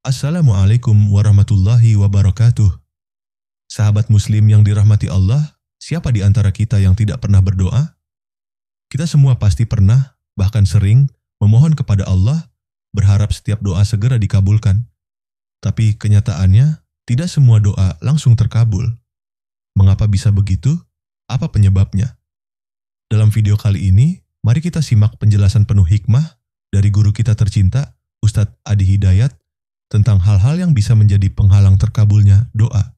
Assalamualaikum warahmatullahi wabarakatuh. Sahabat muslim yang dirahmati Allah, siapa di antara kita yang tidak pernah berdoa? Kita semua pasti pernah, bahkan sering, memohon kepada Allah, berharap setiap doa segera dikabulkan. Tapi kenyataannya, tidak semua doa langsung terkabul. Mengapa bisa begitu? Apa penyebabnya? Dalam video kali ini, mari kita simak penjelasan penuh hikmah dari guru kita tercinta, Ustadz Adi Hidayat, tentang hal-hal yang bisa menjadi penghalang terkabulnya doa.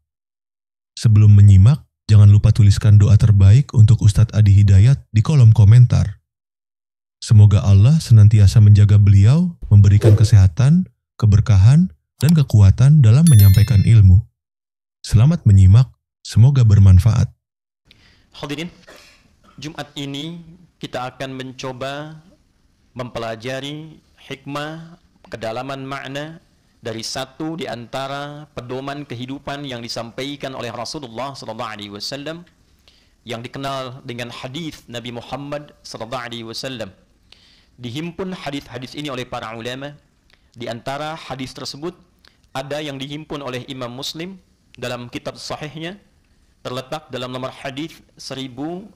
Sebelum menyimak, jangan lupa tuliskan doa terbaik untuk Ustadz Adi Hidayat di kolom komentar. Semoga Allah senantiasa menjaga beliau, memberikan kesehatan, keberkahan, dan kekuatan dalam menyampaikan ilmu. Selamat menyimak, semoga bermanfaat. Hadirin, Jumat ini kita akan mencoba mempelajari hikmah, kedalaman makna dari satu di antara pedoman kehidupan yang disampaikan oleh Rasulullah SAW yang dikenal dengan hadis Nabi Muhammad SAW. Dihimpun hadis-hadis ini oleh para ulama. Di antara hadis tersebut ada yang dihimpun oleh Imam Muslim dalam kitab sahihnya, terletak dalam nomor hadis 1015,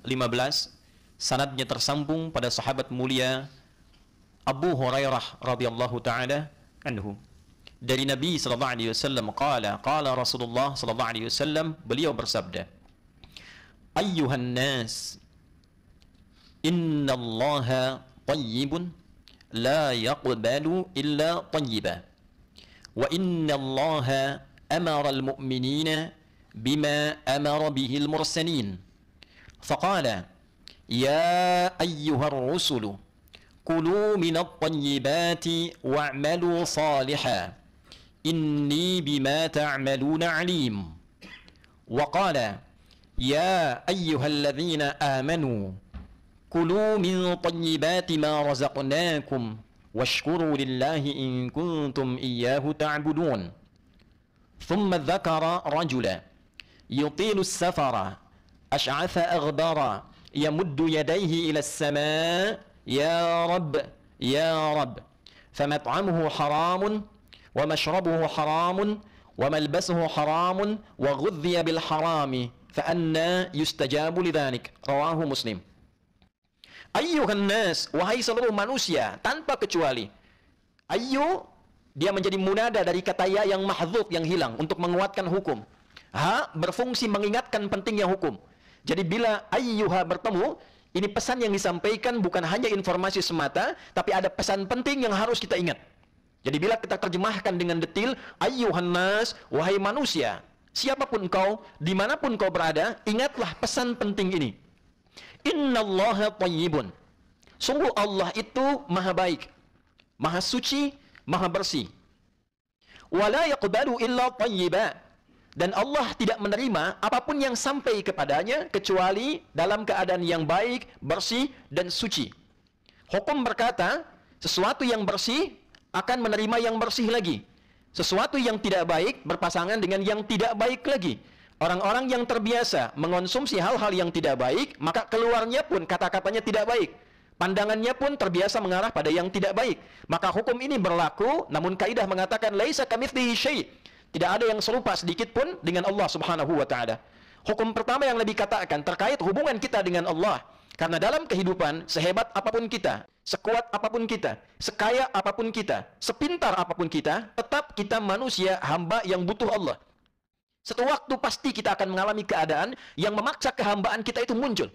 sanadnya tersambung pada sahabat mulia Abu Hurairah radhiyallahu taala anhu. Dari Nabi SAW, qala Rasulullah SAW, beliau bersabda, ayyuhan nas, inna allaha tayyibun la yaqbalu illa tayyiba, wa inna allaha amara al-mu'minina bima amara bihi al-mursalin, faqala ya ayyuhar rusulu kulu minat tayyibati wa'malu saliha inni bima ta'maluna alim. Wa qala ya ayyuhalladzina amanu kulu min tayyibati ma razaqnakum washkuru lillahi in kuntum iyyahu ta'budun. Thumma dhakara rajula yutilu as-safara ash'atha aghbara yamuddu yadayhi ila as-samaa ya rab famat'amuhu haramun ومشربه حرام وملبسه حرام وغذي بالحرام فأنى يستجاب لذلك. رواه مسلم. Ayyuhan nas, wahai seluruh manusia tanpa kecuali. Ayyu, dia menjadi munada dari kata ya yang mahdzuf, yang hilang, untuk menguatkan hukum. Ha berfungsi mengingatkan pentingnya hukum. Jadi bila ayyuha bertemu, ini pesan yang disampaikan bukan hanya informasi semata, tapi ada pesan penting yang harus kita ingat. Jadi bila kita terjemahkan dengan detil, ayyuhan nas, wahai manusia, siapapun kau, dimanapun kau berada, ingatlah pesan penting ini. Innallaha tayyibun. Sungguh Allah itu maha baik, maha suci, maha bersih. Wala yaqbalu illa tayyiba. Dan Allah tidak menerima apapun yang sampai kepadanya kecuali dalam keadaan yang baik, bersih, dan suci. Hukum berkata, sesuatu yang bersih akan menerima yang bersih lagi. Sesuatu yang tidak baik berpasangan dengan yang tidak baik lagi. Orang-orang yang terbiasa mengonsumsi hal-hal yang tidak baik, maka keluarnya pun kata-katanya tidak baik. Pandangannya pun terbiasa mengarah pada yang tidak baik. Maka hukum ini berlaku, namun kaidah mengatakan laisa kamitslihi syai'. Tidak ada yang serupa sedikit pun dengan Allah Subhanahu wa taala. Hukum pertama yang lebih katakan terkait hubungan kita dengan Allah. Karena dalam kehidupan, sehebat apapun kita, sekuat apapun kita, sekaya apapun kita, sepintar apapun kita, tetap kita manusia hamba yang butuh Allah. Suatu waktu pasti kita akan mengalami keadaan yang memaksa kehambaan kita itu muncul.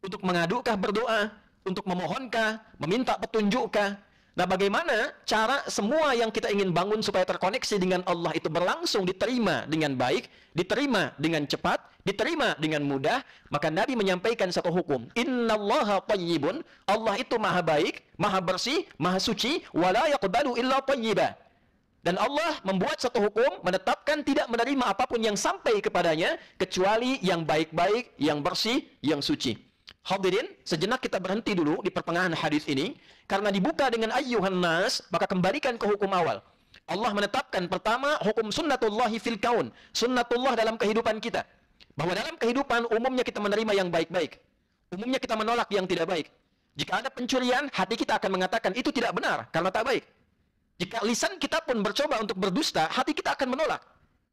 Untuk mengadukah berdoa, untuk memohonkah, meminta petunjukkah. Nah, bagaimana cara semua yang kita ingin bangun supaya terkoneksi dengan Allah itu berlangsung diterima dengan baik, diterima dengan cepat, diterima dengan mudah? Maka Nabi menyampaikan satu hukum. Innallaha tayyibun. Allah itu maha baik, maha bersih, maha suci. Wala yaqbalu illa tayyiba. Dan Allah membuat satu hukum, menetapkan tidak menerima apapun yang sampai kepadanya kecuali yang baik-baik, yang bersih, yang suci. Hadirin, sejenak kita berhenti dulu di pertengahan hadis ini, karena dibuka dengan ayyuhan nas, maka kembalikan ke hukum awal. Allah menetapkan pertama hukum sunnatullahi fil kaun, sunnatullah dalam kehidupan kita. Bahwa dalam kehidupan umumnya kita menerima yang baik-baik. Umumnya kita menolak yang tidak baik. Jika ada pencurian, hati kita akan mengatakan itu tidak benar karena tak baik. Jika lisan kita pun bercoba untuk berdusta, hati kita akan menolak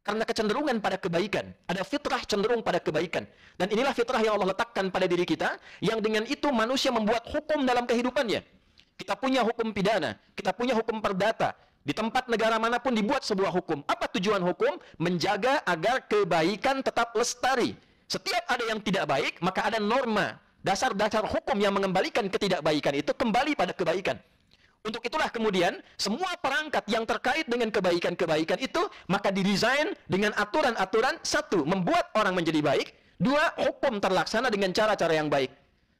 karena kecenderungan pada kebaikan. Ada fitrah cenderung pada kebaikan. Dan inilah fitrah yang Allah letakkan pada diri kita, yang dengan itu manusia membuat hukum dalam kehidupannya. Kita punya hukum pidana, kita punya hukum perdata. Di tempat negara manapun dibuat sebuah hukum. Apa tujuan hukum? Menjaga agar kebaikan tetap lestari. Setiap ada yang tidak baik, maka ada norma, dasar-dasar hukum yang mengembalikan ketidakbaikan itu kembali pada kebaikan. Untuk itulah kemudian semua perangkat yang terkait dengan kebaikan-kebaikan itu maka didesain dengan aturan-aturan. Satu, membuat orang menjadi baik. Dua, hukum terlaksana dengan cara-cara yang baik.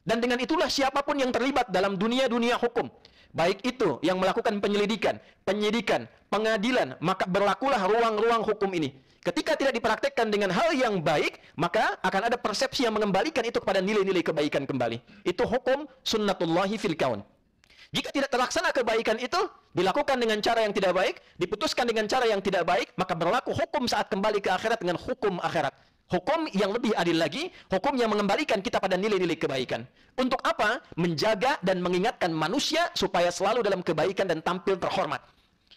Dan dengan itulah siapapun yang terlibat dalam dunia-dunia hukum, baik itu yang melakukan penyelidikan, penyidikan, pengadilan, maka berlakulah ruang-ruang hukum ini. Ketika tidak dipraktekkan dengan hal yang baik, maka akan ada persepsi yang mengembalikan itu kepada nilai-nilai kebaikan kembali. Itu hukum sunnatullahi fil kaun. Jika tidak terlaksana kebaikan itu, dilakukan dengan cara yang tidak baik, diputuskan dengan cara yang tidak baik, maka berlaku hukum saat kembali ke akhirat dengan hukum akhirat. Hukum yang lebih adil lagi, hukum yang mengembalikan kita pada nilai-nilai kebaikan. Untuk apa? Menjaga dan mengingatkan manusia supaya selalu dalam kebaikan dan tampil terhormat.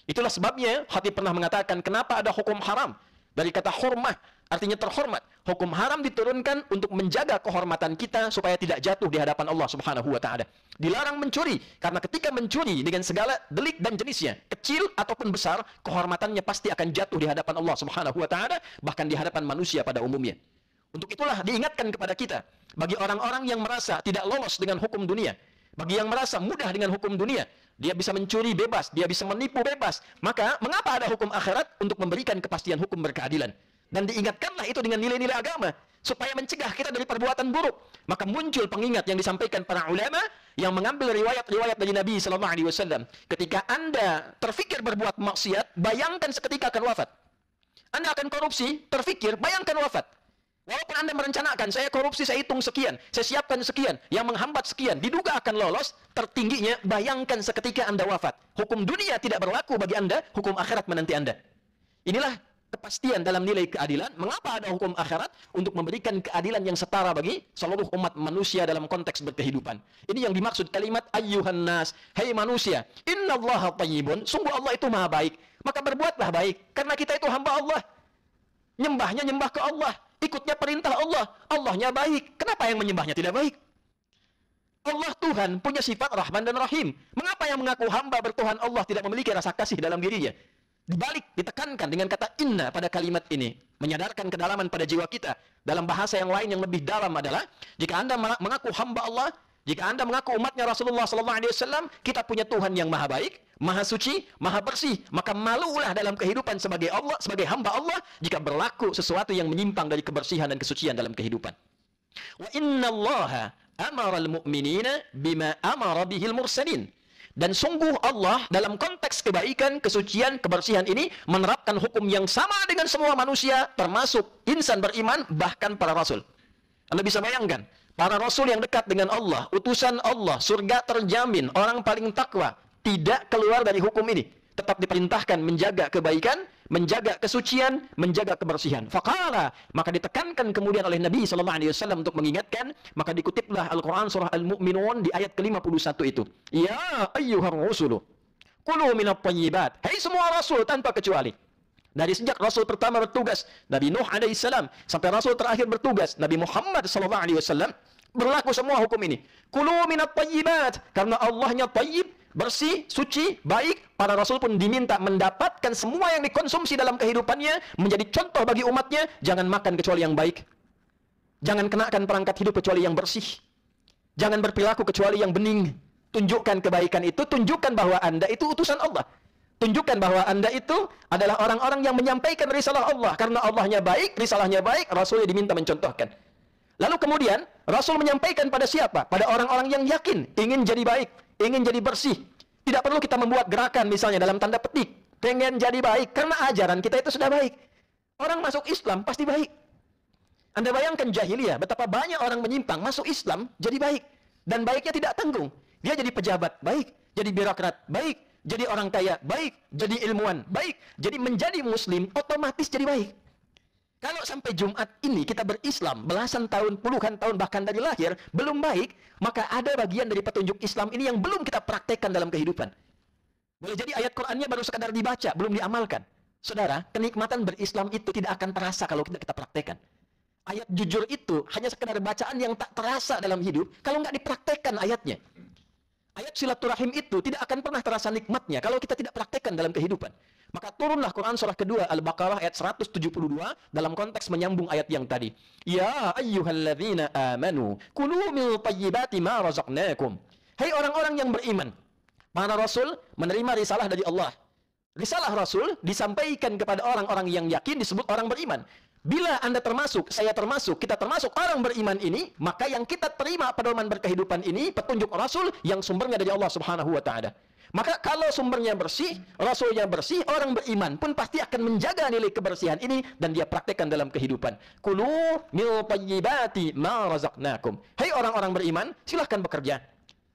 Itulah sebabnya Khatib pernah mengatakan, kenapa ada hukum haram? Dari kata hormah, artinya terhormat. Hukum haram diturunkan untuk menjaga kehormatan kita supaya tidak jatuh di hadapan Allah Subhanahu wa taala. Dilarang mencuri karena ketika mencuri dengan segala delik dan jenisnya, kecil ataupun besar, kehormatannya pasti akan jatuh di hadapan Allah Subhanahu wa taala, bahkan di hadapan manusia pada umumnya. Untuk itulah diingatkan kepada kita, bagi orang-orang yang merasa tidak lolos dengan hukum dunia, bagi yang merasa mudah dengan hukum dunia, dia bisa mencuri bebas, dia bisa menipu bebas, maka mengapa ada hukum akhirat? Untuk memberikan kepastian hukum berkeadilan. Dan diingatkanlah itu dengan nilai-nilai agama supaya mencegah kita dari perbuatan buruk. Maka muncul pengingat yang disampaikan para ulama yang mengambil riwayat-riwayat dari Nabi sallallahu alaihi wasallam. Ketika Anda terfikir berbuat maksiat, bayangkan seketika akan wafat. Anda akan korupsi, terfikir, bayangkan wafat. Walaupun Anda merencanakan, saya korupsi, saya hitung sekian, saya siapkan sekian, yang menghambat sekian, diduga akan lolos, tertingginya, bayangkan seketika Anda wafat. Hukum dunia tidak berlaku bagi Anda, hukum akhirat menanti Anda. Inilah kepastian dalam nilai keadilan. Mengapa ada hukum akhirat? Untuk memberikan keadilan yang setara bagi seluruh umat manusia dalam konteks berkehidupan. Ini yang dimaksud kalimat ayyuhan nas, hai manusia, innallaha thayyibun, sungguh Allah itu maha baik, maka berbuatlah baik, karena kita itu hamba Allah. Nyembahnya nyembah ke Allah, ikutnya perintah Allah, Allahnya baik. Kenapa yang menyembahnya tidak baik? Allah Tuhan punya sifat Rahman dan Rahim. Mengapa yang mengaku hamba bertuhan Allah tidak memiliki rasa kasih dalam dirinya? Dibalik, ditekankan dengan kata inna pada kalimat ini, menyadarkan kedalaman pada jiwa kita. Dalam bahasa yang lain yang lebih dalam adalah, jika Anda mengaku hamba Allah, jika Anda mengaku umatnya Rasulullah SAW, kita punya Tuhan yang maha baik, maha suci, maha bersih, maka malulah dalam kehidupan sebagai Allah, sebagai hamba Allah, jika berlaku sesuatu yang menyimpang dari kebersihan dan kesucian dalam kehidupan. Wa innallaha amara al-mu'minina bima amara bihil mursalin. Dan sungguh Allah dalam konteks kebaikan, kesucian, kebersihan ini menerapkan hukum yang sama dengan semua manusia, termasuk insan beriman, bahkan para rasul. Anda bisa bayangkan, para rasul yang dekat dengan Allah, utusan Allah, surga terjamin, orang paling takwa, tidak keluar dari hukum ini. Tetap diperintahkan menjaga kebaikan, menjaga kesucian, menjaga kebersihan. Faqala, maka ditekankan kemudian oleh Nabi SAW untuk mengingatkan, maka dikutiplah Al-Quran surah Al-Mu'minun di ayat ke-51 itu. Ya ayyuhar rusulu, kulu minat thayyibat. Hai semua rasul tanpa kecuali. Dari sejak rasul pertama bertugas, Nabi Nuh alaihissalam, sampai rasul terakhir bertugas, Nabi Muhammad SAW, berlaku semua hukum ini. Kulu minat thayyibat, karena Allahnya thayyib, bersih, suci, baik. Para rasul pun diminta mendapatkan semua yang dikonsumsi dalam kehidupannya menjadi contoh bagi umatnya. Jangan makan kecuali yang baik, jangan kenakan perangkat hidup kecuali yang bersih, jangan berperilaku kecuali yang bening. Tunjukkan kebaikan itu, tunjukkan bahwa Anda itu utusan Allah, tunjukkan bahwa Anda itu adalah orang-orang yang menyampaikan risalah Allah. Karena Allahnya baik, risalahnya baik, rasulnya diminta mencontohkan. Lalu kemudian rasul menyampaikan pada siapa? Pada orang-orang yang yakin, ingin jadi baik, ingin jadi bersih. Tidak perlu kita membuat gerakan misalnya dalam tanda petik, pengen jadi baik, karena ajaran kita itu sudah baik. Orang masuk Islam pasti baik. Anda bayangkan jahiliyah, betapa banyak orang menyimpang, masuk Islam jadi baik. Dan baiknya tidak tanggung. Dia jadi pejabat, baik. Jadi birokrat, baik. Jadi orang kaya, baik. Jadi ilmuwan, baik. Jadi menjadi muslim, otomatis jadi baik. Kalau sampai Jumat ini kita berislam belasan tahun, puluhan tahun, bahkan dari lahir, belum baik, maka ada bagian dari petunjuk Islam ini yang belum kita praktekkan dalam kehidupan. Boleh jadi ayat Qur'annya baru sekadar dibaca, belum diamalkan. Saudara, kenikmatan berislam itu tidak akan terasa kalau kita praktekkan. Ayat jujur itu hanya sekadar bacaan yang tak terasa dalam hidup kalau nggak dipraktekkan ayatnya. Ayat silaturahim itu tidak akan pernah terasa nikmatnya kalau kita tidak praktekkan dalam kehidupan. Maka turunlah Quran surah kedua Al-Baqarah ayat 172 dalam konteks menyambung ayat yang tadi. Ya ayyuhalladzina amanu kulu min thayyibati ma razaqnakum. Hai orang-orang yang beriman. Para rasul menerima risalah dari Allah. Risalah rasul disampaikan kepada orang-orang yang yakin disebut orang beriman. Bila Anda termasuk, saya termasuk, kita termasuk orang beriman ini, maka yang kita terima pedoman berkehidupan ini petunjuk rasul yang sumbernya dari Allah Subhanahu wa taala. Maka kalau sumbernya bersih, rasulnya bersih, orang beriman pun pasti akan menjaga nilai kebersihan ini dan dia praktekkan dalam kehidupan. Kulu min thayyibati ma razaqnakum. Hai orang-orang beriman, silahkan bekerja.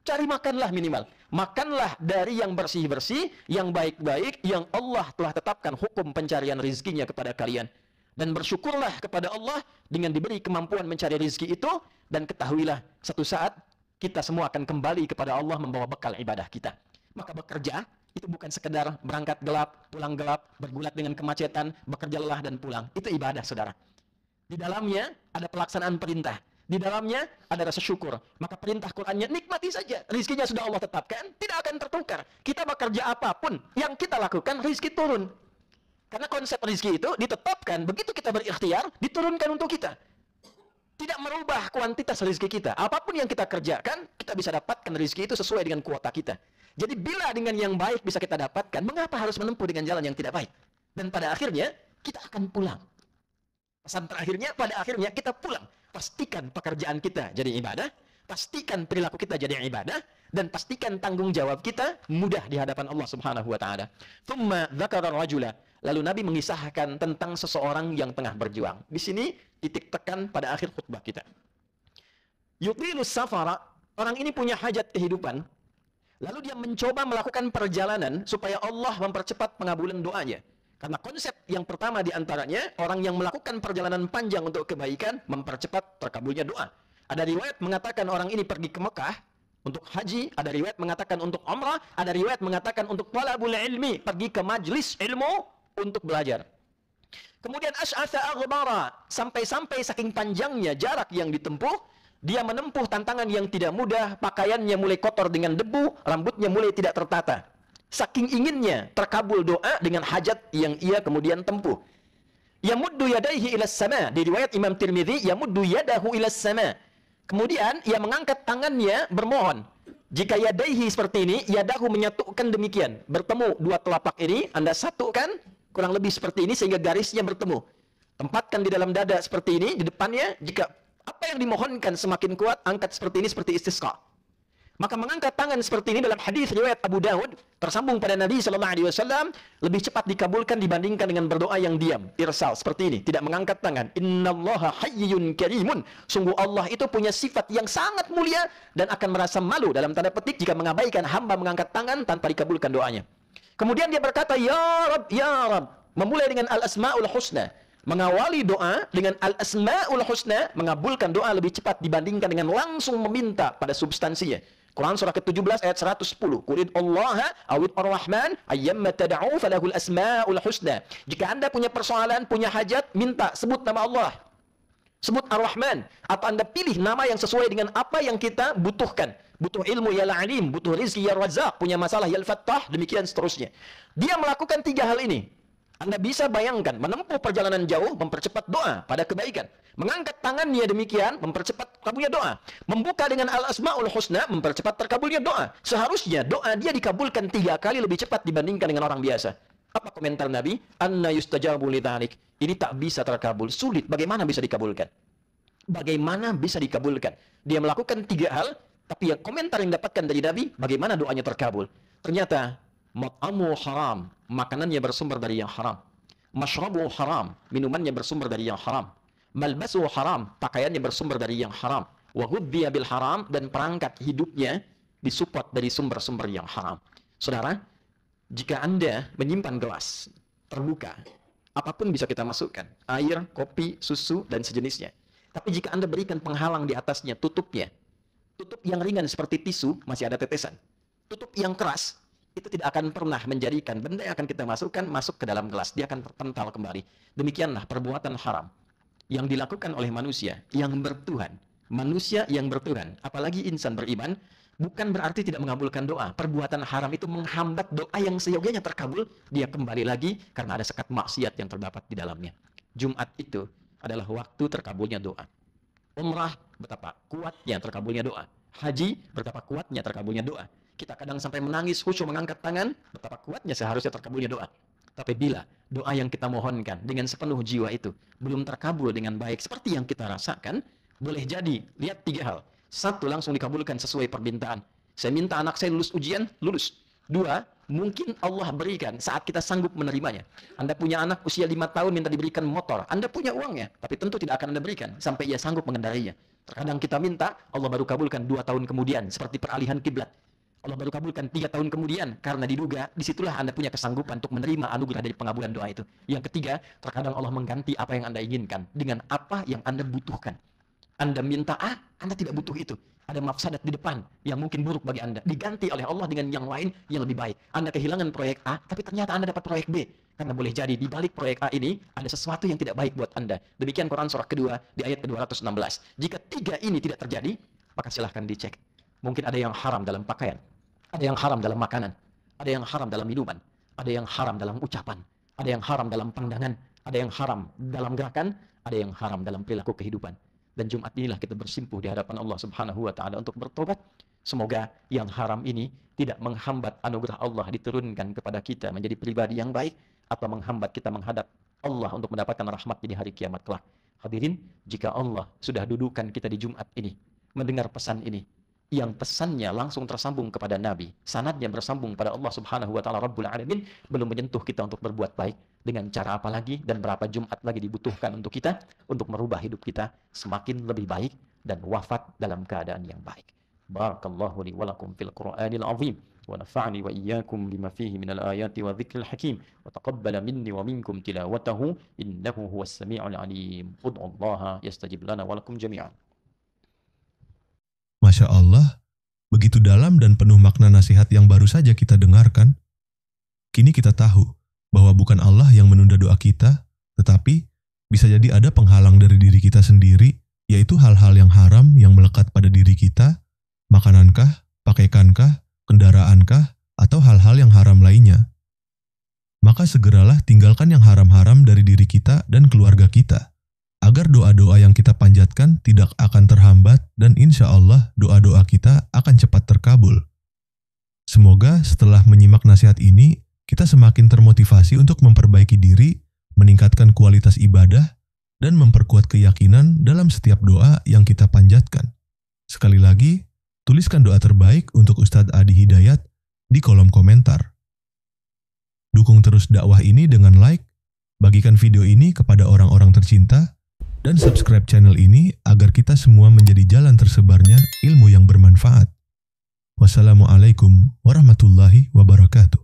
Cari makanlah minimal. Makanlah dari yang bersih-bersih, yang baik-baik, yang Allah telah tetapkan hukum pencarian rizkinya kepada kalian. Dan bersyukurlah kepada Allah dengan diberi kemampuan mencari rizki itu. Dan ketahuilah, satu saat kita semua akan kembali kepada Allah membawa bekal ibadah kita. Maka bekerja itu bukan sekedar berangkat gelap, pulang gelap, bergulat dengan kemacetan, bekerja lelah dan pulang. Itu ibadah, saudara. Di dalamnya ada pelaksanaan perintah. Di dalamnya ada rasa syukur. Maka perintah Qur'annya nikmati saja. Rizkinya sudah Allah tetapkan, tidak akan tertukar. Kita bekerja apapun yang kita lakukan, rizki turun. Karena konsep rizki itu ditetapkan, begitu kita berikhtiar, diturunkan untuk kita. Tidak merubah kuantitas rizki kita. Apapun yang kita kerjakan, kita bisa dapatkan rizki itu sesuai dengan kuota kita. Jadi bila dengan yang baik bisa kita dapatkan, mengapa harus menempuh dengan jalan yang tidak baik? Dan pada akhirnya, kita akan pulang. Pesan terakhirnya, pada akhirnya kita pulang. Pastikan pekerjaan kita jadi ibadah, pastikan perilaku kita jadi ibadah, dan pastikan tanggung jawab kita mudah di hadapan Allah Subhanahu wa taala. Tsumma dzakara rajula. Lalu Nabi mengisahkan tentang seseorang yang tengah berjuang. Di sini titik tekan pada akhir khutbah kita. Yutilus safara, orang ini punya hajat kehidupan. Lalu dia mencoba melakukan perjalanan supaya Allah mempercepat pengabulan doanya. Karena konsep yang pertama diantaranya, orang yang melakukan perjalanan panjang untuk kebaikan, mempercepat terkabulnya doa. Ada riwayat mengatakan orang ini pergi ke Mekah untuk haji, ada riwayat mengatakan untuk umrah, ada riwayat mengatakan untuk talabul ilmi, pergi ke majlis ilmu untuk belajar. Kemudian asy'atha aghbara, sampai-sampai saking panjangnya jarak yang ditempuh, dia menempuh tantangan yang tidak mudah, pakaiannya mulai kotor dengan debu, rambutnya mulai tidak tertata. Saking inginnya terkabul doa dengan hajat yang ia kemudian tempuh. Yamuddu yadaihi ilas sama, di riwayat Imam Tirmidzi, yamuddu yadahu ilas sama. Kemudian ia mengangkat tangannya bermohon. Jika yadaihi seperti ini, yadahu menyatukan demikian. Bertemu dua telapak ini, Anda satukan kurang lebih seperti ini sehingga garisnya bertemu. Tempatkan di dalam dada seperti ini, di depannya. Jika apa yang dimohonkan semakin kuat, angkat seperti ini seperti istisqa. Maka mengangkat tangan seperti ini dalam hadis riwayat Abu Dawud tersambung pada Nabi SAW lebih cepat dikabulkan dibandingkan dengan berdoa yang diam, irsal seperti ini, tidak mengangkat tangan. Innallaha hayyun karimun. Sungguh Allah itu punya sifat yang sangat mulia dan akan merasa malu dalam tanda petik jika mengabaikan hamba mengangkat tangan tanpa dikabulkan doanya. Kemudian dia berkata, Ya Rab, Ya Rab, memulai dengan Al-Asma'ul Husna. Mengawali doa dengan Al-Asma'ul Husna, mengabulkan doa lebih cepat dibandingkan dengan langsung meminta pada substansinya. Quran surah ke-17 ayat 110. Qul Allah awid ar-Rahman ayyamma tad'u falahul asma'ul husna. Jika Anda punya persoalan, punya hajat, minta, sebut nama Allah. Sebut Ar-Rahman, atau Anda pilih nama yang sesuai dengan apa yang kita butuhkan. Butuh ilmu ya Alim, butuh rizki ya Razzaq, punya masalah ya Al-Fattah, demikian seterusnya. Dia melakukan tiga hal ini. Anda bisa bayangkan, menempuh perjalanan jauh, mempercepat doa pada kebaikan. Mengangkat tangannya demikian, mempercepat terkabulnya doa. Membuka dengan Al-Asma'ul Husna, mempercepat terkabulnya doa. Seharusnya doa dia dikabulkan 3 kali lebih cepat dibandingkan dengan orang biasa. Apa komentar Nabi? Anna yustajabu lidhalik. Ini tak bisa terkabul, sulit. Bagaimana bisa dikabulkan? Bagaimana bisa dikabulkan? Dia melakukan 3 hal, tapi yang komentar yang dapatkan dari Nabi, bagaimana doanya terkabul? Ternyata, mat'amu haram, makanannya bersumber dari yang haram. Mashrabu haram, minumannya bersumber dari yang haram. Malbasu haram, pakaiannya bersumber dari yang haram. Wa ghudhiya bil haram, dan perangkat hidupnya disupport dari sumber-sumber yang haram. Saudara, jika Anda menyimpan gelas terbuka, Apapun bisa kita masukkan, air, kopi, susu, dan sejenisnya. Tapi jika Anda berikan penghalang di atasnya, tutupnya, tutup yang ringan seperti tisu, masih ada tetesan. Tutup yang keras, itu tidak akan pernah menjadikan benda yang akan kita masukkan masuk ke dalam gelas. Dia akan terpental kembali. Demikianlah perbuatan haram yang dilakukan oleh manusia yang bertuhan. Manusia yang bertuhan, apalagi insan beriman, bukan berarti tidak mengabulkan doa. Perbuatan haram itu menghambat doa yang seyogianya terkabul. Dia kembali lagi karena ada sekat maksiat yang terdapat di dalamnya. Jumat itu adalah waktu terkabulnya doa. Umrah, betapa kuatnya terkabulnya doa. Haji, betapa kuatnya terkabulnya doa. Kita kadang sampai menangis, khusyuk mengangkat tangan, betapa kuatnya seharusnya terkabulnya doa. Tapi bila doa yang kita mohonkan dengan sepenuh jiwa itu belum terkabul dengan baik seperti yang kita rasakan, boleh jadi, lihat 3 hal. 1, langsung dikabulkan sesuai permintaan. Saya minta anak saya lulus ujian, lulus. 2, mungkin Allah berikan saat kita sanggup menerimanya. Anda punya anak usia 5 tahun minta diberikan motor. Anda punya uangnya, tapi tentu tidak akan Anda berikan sampai ia sanggup mengendarinya. Terkadang kita minta, Allah baru kabulkan 2 tahun kemudian, seperti peralihan kiblat. Allah baru kabulkan 3 tahun kemudian, karena diduga disitulah Anda punya kesanggupan untuk menerima anugerah dari pengabulan doa itu. Yang ketiga, terkadang Allah mengganti apa yang Anda inginkan dengan apa yang Anda butuhkan. Anda minta A, Anda tidak butuh itu. Ada mafsadat di depan yang mungkin buruk bagi Anda. Diganti oleh Allah dengan yang lain yang lebih baik. Anda kehilangan proyek A, tapi ternyata Anda dapat proyek B. Karena boleh jadi di balik proyek A ini ada sesuatu yang tidak baik buat Anda. Demikian Quran surah kedua di ayat ke-216. Jika 3 ini tidak terjadi, maka silahkan dicek. Mungkin ada yang haram dalam pakaian. Ada yang haram dalam makanan, ada yang haram dalam minuman, ada yang haram dalam ucapan, ada yang haram dalam pandangan, ada yang haram dalam gerakan, ada yang haram dalam perilaku kehidupan. Dan Jumat inilah kita bersimpuh di hadapan Allah Subhanahu wa taala untuk bertobat. Semoga yang haram ini tidak menghambat anugerah Allah diturunkan kepada kita menjadi pribadi yang baik atau menghambat kita menghadap Allah untuk mendapatkan rahmat di hari kiamat kelak. Hadirin, jika Allah sudah dudukan kita di Jumat ini, mendengar pesan ini, yang pesannya langsung tersambung kepada Nabi, sanadnya bersambung pada Allah Subhanahu wa taala Rabbul Alamin, belum menyentuh kita untuk berbuat baik. Dengan cara apa lagi dan berapa Jumat lagi dibutuhkan untuk kita untuk merubah hidup kita semakin lebih baik dan wafat dalam keadaan yang baik. Barakallahu li wa lakum fil Qur'anil azim wa nafa'ani wa iyyakum bima fihi minal ayati wa dzikril hakim wa taqabbala minni wa minkum tilawatahu innahu huwas sami'ul alim. Ud'ullaha yastajib lana wa lakum jami'an. Masya Allah, begitu dalam dan penuh makna nasihat yang baru saja kita dengarkan. Kini kita tahu bahwa bukan Allah yang menunda doa kita, tetapi bisa jadi ada penghalang dari diri kita sendiri, yaitu hal-hal yang haram yang melekat pada diri kita, makanankah, pakaiankah, kendaraankah, atau hal-hal yang haram lainnya. Maka segeralah tinggalkan yang haram-haram dari diri kita dan keluarga kita, agar doa-doa yang kita panjatkan tidak akan terhambat dan insya Allah doa-doa kita akan cepat terkabul. Semoga setelah menyimak nasihat ini, kita semakin termotivasi untuk memperbaiki diri, meningkatkan kualitas ibadah, dan memperkuat keyakinan dalam setiap doa yang kita panjatkan. Sekali lagi, tuliskan doa terbaik untuk Ustadz Adi Hidayat di kolom komentar. Dukung terus dakwah ini dengan like, bagikan video ini kepada orang-orang tercinta, dan subscribe channel ini agar kita semua menjadi jalan tersebarnya ilmu yang bermanfaat. Wassalamualaikum warahmatullahi wabarakatuh.